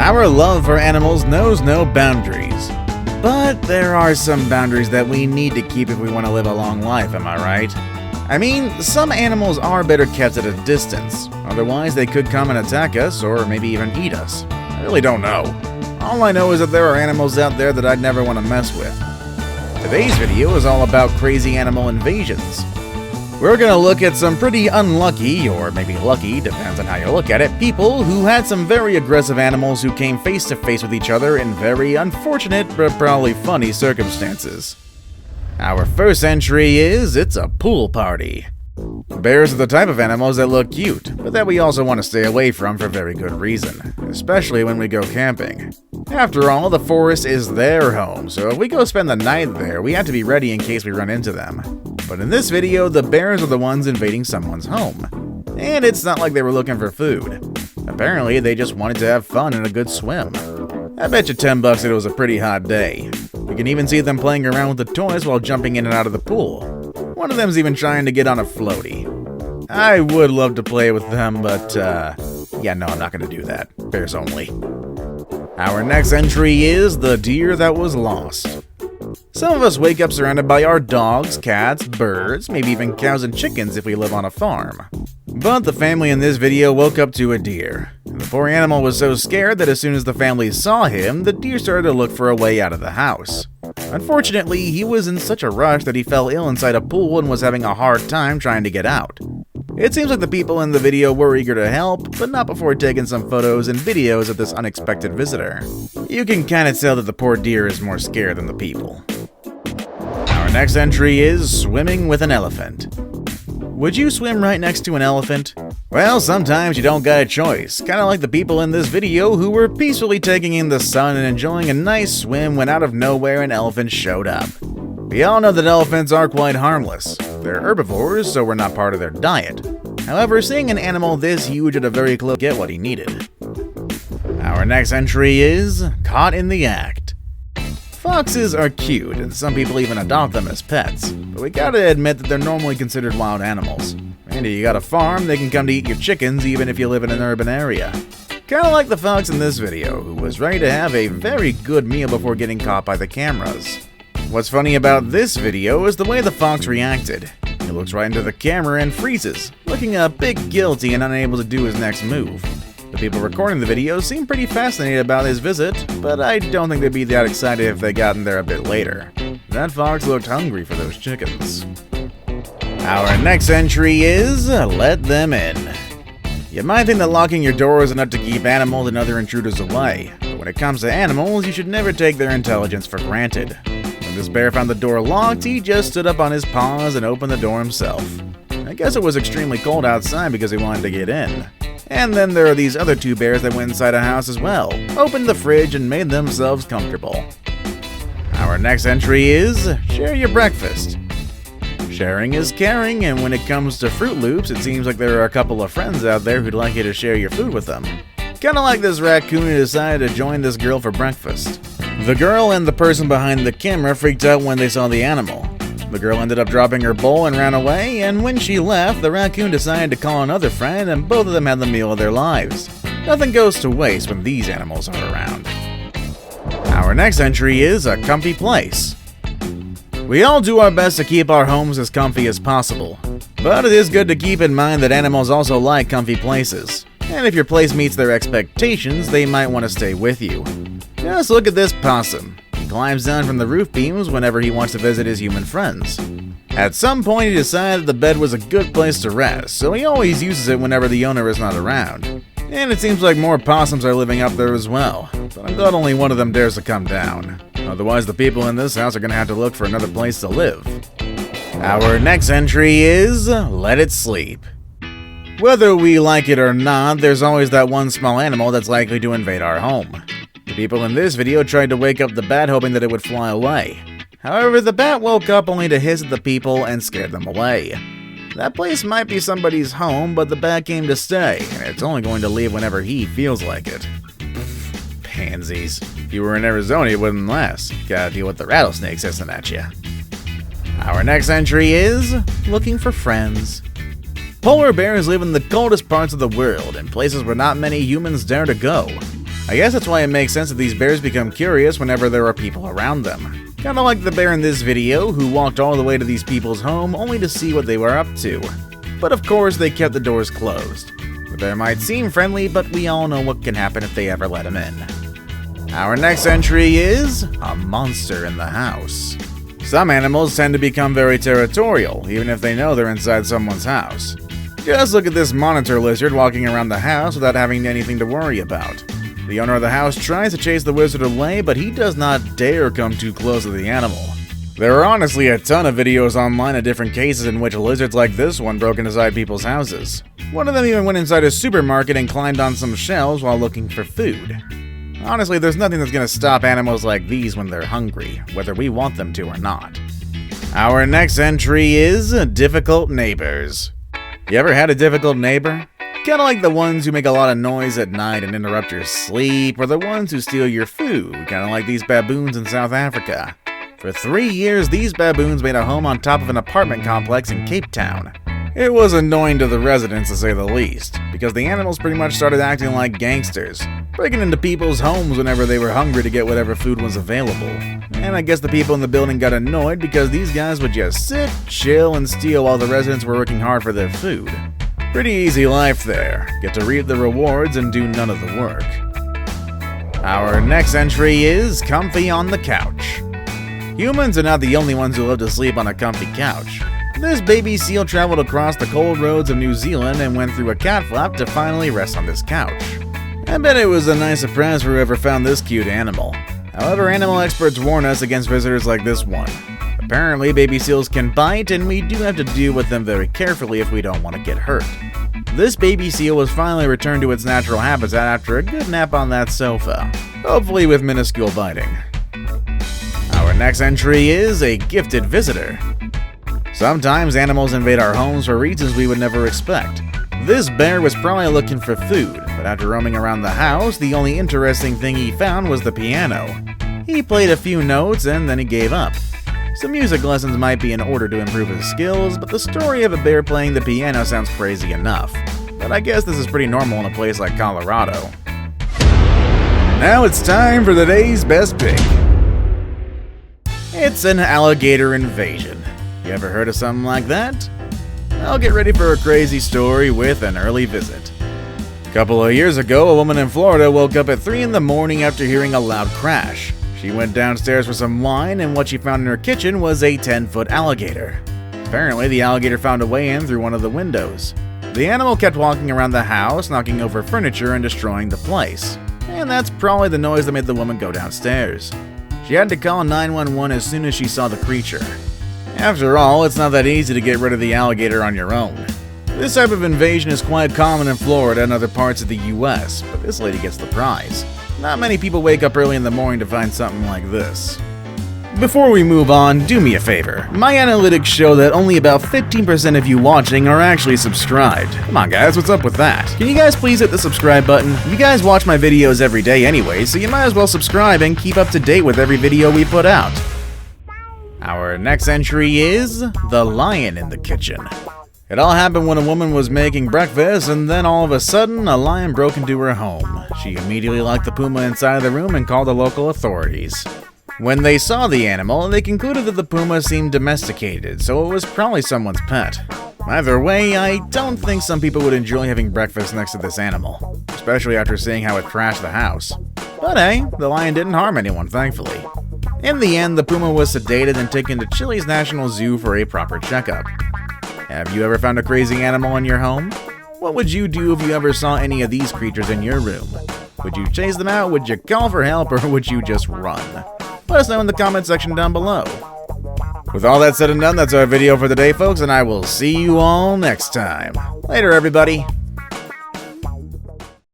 Our love for animals knows no boundaries. But there are some boundaries that we need to keep if we want to live a long life, am I right? I mean, some animals are better kept at a distance. Otherwise, they could come and attack us, or maybe even eat us. I really don't know. All I know is that there are animals out there that I'd never want to mess with. Today's video is all about crazy animal invasions. We're gonna look at some pretty unlucky, or maybe lucky, depends on how you look at it, people who had some very aggressive animals who came face to face with each other in very unfortunate but probably funny circumstances. Our first entry is, it's a pool party. Bears are the type of animals that look cute, but that we also want to stay away from for very good reason, especially when we go camping. After all, the forest is their home, so if we go spend the night there, we have to be ready in case we run into them. But in this video, the bears are the ones invading someone's home. And it's not like they were looking for food. Apparently, they just wanted to have fun and a good swim. I bet you $10 it was a pretty hot day. We can even see them playing around with the toys while jumping in and out of the pool. One of them's even trying to get on a floaty. I would love to play with them, but yeah, no, I'm not gonna do that. Bears only. Our next entry is the deer that was lost. Some of us wake up surrounded by our dogs, cats, birds, maybe even cows and chickens if we live on a farm. But the family in this video woke up to a deer. The poor animal was so scared that as soon as the family saw him, the deer started to look for a way out of the house. Unfortunately, he was in such a rush that he fell ill inside a pool and was having a hard time trying to get out. It seems like the people in the video were eager to help, but not before taking some photos and videos of this unexpected visitor. You can kinda tell that the poor deer is more scared than the people. Our next entry is swimming with an elephant. Would you swim right next to an elephant? Well, sometimes you don't got a choice, kinda like the people in this video who were peacefully taking in the sun and enjoying a nice swim when out of nowhere an elephant showed up. We all know that elephants are quite harmless. They're herbivores, so we're not part of their diet. However, seeing an animal this huge at a very close get what he needed. Our next entry is caught in the act. Foxes are cute, and some people even adopt them as pets, but we gotta admit that they're normally considered wild animals. And if you got a farm, they can come to eat your chickens even if you live in an urban area. Kinda like the fox in this video, who was ready to have a very good meal before getting caught by the cameras. What's funny about this video is the way the fox reacted. He looks right into the camera and freezes, looking a bit guilty and unable to do his next move. The people recording the video seem pretty fascinated about his visit, but I don't think they'd be that excited if they got in there a bit later. That fox looked hungry for those chickens. Our next entry is let them in. You might think that locking your door is enough to keep animals and other intruders away, but when it comes to animals, you should never take their intelligence for granted. When this bear found the door locked, he just stood up on his paws and opened the door himself. I guess it was extremely cold outside because he wanted to get in. And then there are these other two bears that went inside a house as well, opened the fridge and made themselves comfortable. Our next entry is share your breakfast. Sharing is caring, and when it comes to Fruit Loops, it seems like there are a couple of friends out there who'd like you to share your food with them. Kinda like this raccoon who decided to join this girl for breakfast. The girl and the person behind the camera freaked out when they saw the animal. The girl ended up dropping her bowl and ran away, and when she left, the raccoon decided to call another friend, and both of them had the meal of their lives. Nothing goes to waste when these animals are around. Our next entry is a comfy place. We all do our best to keep our homes as comfy as possible, but it is good to keep in mind that animals also like comfy places, and if your place meets their expectations, they might want to stay with you. Just look at this possum. He climbs down from the roof beams whenever he wants to visit his human friends. At some point, he decided the bed was a good place to rest, so he always uses it whenever the owner is not around. And it seems like more possums are living up there as well, but I'm glad only one of them dares to come down. Otherwise, the people in this house are gonna have to look for another place to live. Our next entry is let it sleep. Whether we like it or not, there's always that one small animal that's likely to invade our home. The people in this video tried to wake up the bat hoping that it would fly away. However, the bat woke up only to hiss at the people and scared them away. That place might be somebody's home, but the bat came to stay, and it's only going to leave whenever he feels like it. Pansies. If you were in Arizona, it wouldn't last. Gotta deal with the rattlesnakes hissing at you. Our next entry is looking for friends. Polar bears live in the coldest parts of the world, in places where not many humans dare to go. I guess that's why it makes sense that these bears become curious whenever there are people around them. Kinda like the bear in this video, who walked all the way to these people's home only to see what they were up to. But of course, they kept the doors closed. The bear might seem friendly, but we all know what can happen if they ever let him in. Our next entry is a monster in the house. Some animals tend to become very territorial, even if they know they're inside someone's house. Just look at this monitor lizard walking around the house without having anything to worry about. The owner of the house tries to chase the wizard away, but he does not dare come too close to the animal. There are honestly a ton of videos online of different cases in which lizards like this one broke inside people's houses. One of them even went inside a supermarket and climbed on some shelves while looking for food. Honestly, there's nothing that's going to stop animals like these when they're hungry, whether we want them to or not. Our next entry is difficult neighbors. You ever had a difficult neighbor? Kinda like the ones who make a lot of noise at night and interrupt your sleep, or the ones who steal your food, kinda like these baboons in South Africa. For 3 years, these baboons made a home on top of an apartment complex in Cape Town. It was annoying to the residents, to say the least, because the animals pretty much started acting like gangsters, breaking into people's homes whenever they were hungry to get whatever food was available. And I guess the people in the building got annoyed because these guys would just sit, chill, and steal while the residents were working hard for their food. Pretty easy life there. Get to reap the rewards and do none of the work. Our next entry is comfy on the couch. Humans are not the only ones who love to sleep on a comfy couch. This baby seal traveled across the cold roads of New Zealand and went through a cat flap to finally rest on this couch. I bet it was a nice surprise for whoever found this cute animal. However, animal experts warn us against visitors like this one. Apparently, baby seals can bite, and we do have to deal with them very carefully if we don't want to get hurt. This baby seal was finally returned to its natural habitat after a good nap on that sofa, hopefully with minuscule biting. Our next entry is a gifted visitor. Sometimes animals invade our homes for reasons we would never expect. This bear was probably looking for food, but after roaming around the house, the only interesting thing he found was the piano. He played a few notes and then he gave up. Some music lessons might be in order to improve his skills, but the story of a bear playing the piano sounds crazy enough. But I guess this is pretty normal in a place like Colorado. Now it's time for the day's best pick. It's an alligator invasion. You ever heard of something like that? I'll get ready for a crazy story with an early visit. A couple of years ago, a woman in Florida woke up at 3 in the morning after hearing a loud crash. She went downstairs for some wine, and what she found in her kitchen was a 10-foot alligator. Apparently, the alligator found a way in through one of the windows. The animal kept walking around the house, knocking over furniture and destroying the place. And that's probably the noise that made the woman go downstairs. She had to call 911 as soon as she saw the creature. After all, it's not that easy to get rid of the alligator on your own. This type of invasion is quite common in Florida and other parts of the US, but this lady gets the prize. Not many people wake up early in the morning to find something like this. Before we move on, do me a favor. My analytics show that only about 15% of you watching are actually subscribed. Come on guys, what's up with that? Can you guys please hit the subscribe button? You guys watch my videos every day anyway, so you might as well subscribe and keep up to date with every video we put out. Our next entry is the lion in the kitchen. It all happened when a woman was making breakfast, and then all of a sudden, a lion broke into her home. She immediately locked the puma inside the room and called the local authorities. When they saw the animal, they concluded that the puma seemed domesticated, so it was probably someone's pet. Either way, I don't think some people would enjoy having breakfast next to this animal, especially after seeing how it trashed the house. But hey, the lion didn't harm anyone, thankfully. In the end, the puma was sedated and taken to Chile's National Zoo for a proper checkup. Have you ever found a crazy animal in your home? What would you do if you ever saw any of these creatures in your room? Would you chase them out, would you call for help, or would you just run? Let us know in the comment section down below. With all that said and done, that's our video for today, folks, and I will see you all next time. Later, everybody.